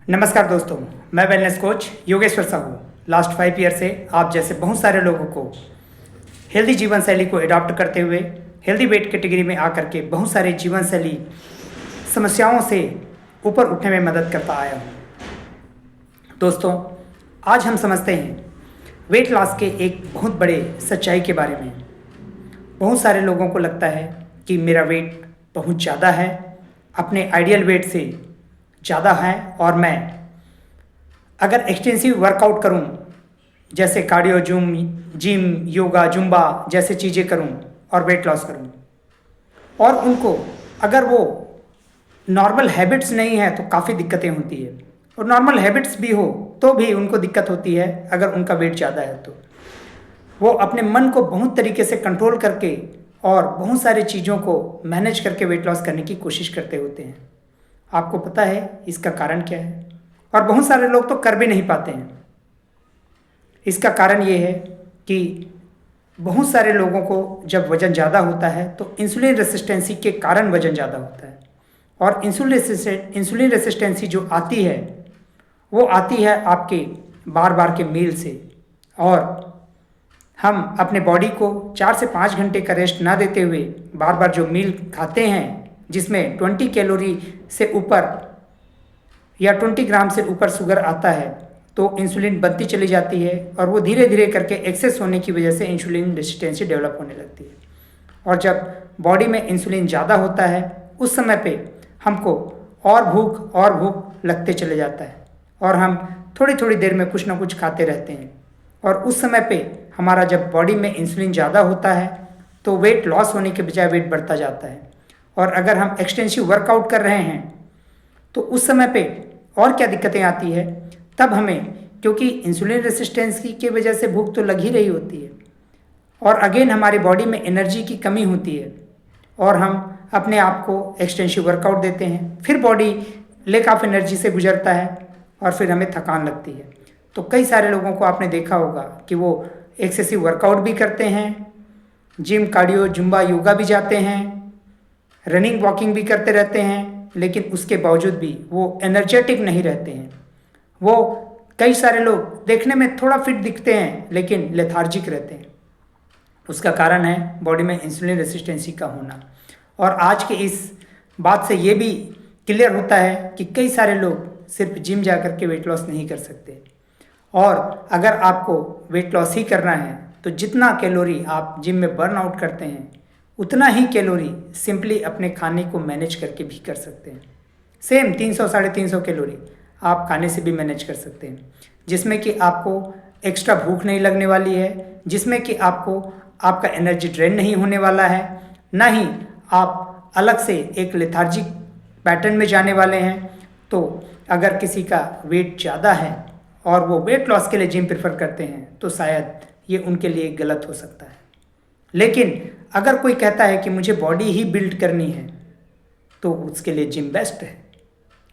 नमस्कार दोस्तों, मैं wellness coach Yogeshwar Sahu. Last 5 year से आप जैसे बहुत सारे लोगों को हेल्दी जीवन शैली को अडॉप्ट करते हुए हेल्दी वेट कैटेगरी में आकर के बहुत सारे जीवन शैली समस्याओं से ऊपर उठने में मदद करता आया हूँ। दोस्तों, आज हम समझते हैं वेट लॉस के एक बहुत बड़े सच्चाई के बारे में। बहुत सारे लोगों को लगता है कि मेरा वेट बहुत ज़्यादा है, अपने आइडियल वेट से ज़्यादा है, और मैं अगर एक्सटेंसिव वर्कआउट करूं, जैसे कार्डियो, जिम, योगा, जुम्बा जैसे चीज़ें करूं और वेट लॉस करूं, और उनको अगर वो नॉर्मल हैबिट्स नहीं है तो काफ़ी दिक्कतें होती है, और नॉर्मल हैबिट्स भी हो तो भी उनको दिक्कत होती है। अगर उनका वेट ज़्यादा है तो वो अपने मन को बहुत तरीके से कंट्रोल करके और बहुत सारी चीज़ों को मैनेज करके वेट लॉस करने की कोशिश करते होते हैं। आपको पता है इसका कारण क्या है? और बहुत सारे लोग तो कर भी नहीं पाते हैं। इसका कारण ये है कि बहुत सारे लोगों को जब वज़न ज़्यादा होता है तो इंसुलिन रेसिस्टेंसी के कारण वज़न ज़्यादा होता है, और इंसुलिन रेसिस्टेंसी जो आती है वो आती है आपके बार बार के मील से। और हम अपने बॉडी को 4 से 5 घंटे का रेस्ट ना देते हुए बार बार जो मील खाते हैं, जिसमें 20 कैलोरी से ऊपर या 20 ग्राम से ऊपर शुगर आता है, तो इंसुलिन बनती चली जाती है, और वो धीरे धीरे करके एक्सेस होने की वजह से इंसुलिन रेसिस्टेंसी डेवलप होने लगती है। और जब बॉडी में इंसुलिन ज़्यादा होता है उस समय पे हमको और भूख लगते चले जाता है, और हम थोड़ी थोड़ी देर में कुछ ना कुछ खाते रहते हैं। और उस समय पे हमारा जब बॉडी में इंसुलिन ज़्यादा होता है तो वेट लॉस होने के बजाय वेट बढ़ता जाता है। और अगर हम एक्सटेंसिव वर्कआउट कर रहे हैं तो उस समय पे और क्या दिक्कतें आती है, तब हमें, क्योंकि इंसुलिन रेसिस्टेंसी की वजह से भूख तो लग ही रही होती है, और अगेन हमारी बॉडी में एनर्जी की कमी होती है, और हम अपने आप को एक्सटेंसिव वर्कआउट देते हैं, फिर बॉडी लैक ऑफ एनर्जी से गुजरता है और फिर हमें थकान लगती है। तो कई सारे लोगों को आपने देखा होगा कि वो एक्सेसिव वर्कआउट भी करते हैं, जिम, कार्डियो, जुम्बा, योगा भी जाते हैं, रनिंग, वॉकिंग भी करते रहते हैं, लेकिन उसके बावजूद भी वो एनर्जेटिक नहीं रहते हैं। वो कई सारे लोग देखने में थोड़ा फिट दिखते हैं लेकिन लेथार्जिक रहते हैं। उसका कारण है बॉडी में इंसुलिन रेसिस्टेंसी का होना। और आज के इस बात से ये भी क्लियर होता है कि कई सारे लोग सिर्फ जिम जा कर के वेट लॉस नहीं कर सकते। और अगर आपको वेट लॉस ही करना है तो जितना कैलोरी आप जिम में बर्न आउट करते हैं उतना ही कैलोरी सिंपली अपने खाने को मैनेज करके भी कर सकते हैं। सेम 300-350 कैलोरी आप खाने से भी मैनेज कर सकते हैं, जिसमें कि आपको एक्स्ट्रा भूख नहीं लगने वाली है, जिसमें कि आपका एनर्जी ड्रेन नहीं होने वाला है, ना ही आप अलग से एक लेथार्जिक पैटर्न में जाने वाले हैं। तो अगर किसी का वेट ज़्यादा है और वो वेट लॉस के लिए जिम प्रेफर करते हैं तो शायद ये उनके लिए गलत हो सकता है। लेकिन अगर कोई कहता है कि मुझे बॉडी ही बिल्ड करनी है तो उसके लिए जिम बेस्ट है।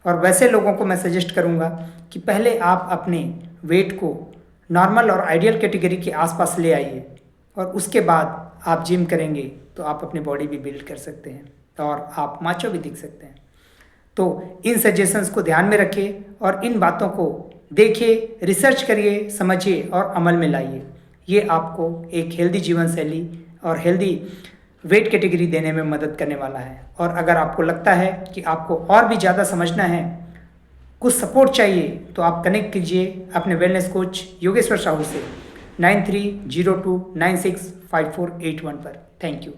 और वैसे लोगों को मैं सजेस्ट करूंगा कि पहले आप अपने वेट को नॉर्मल और आइडियल कैटेगरी के आसपास ले आइए, और उसके बाद आप जिम करेंगे तो आप अपनी बॉडी भी बिल्ड कर सकते हैं और आप माचो भी दिख सकते हैं। तो इन सजेशंस को ध्यान में रखिए और इन बातों को देखिए, रिसर्च करिए, समझिए और अमल में लाइए। ये आपको एक हेल्दी जीवन शैली और हेल्दी वेट कैटेगरी देने में मदद करने वाला है। और अगर आपको लगता है कि आपको और भी ज़्यादा समझना है, कुछ सपोर्ट चाहिए, तो आप कनेक्ट कीजिए अपने वेलनेस कोच योगेश्वर साहू से 9302965481 पर। Thank you.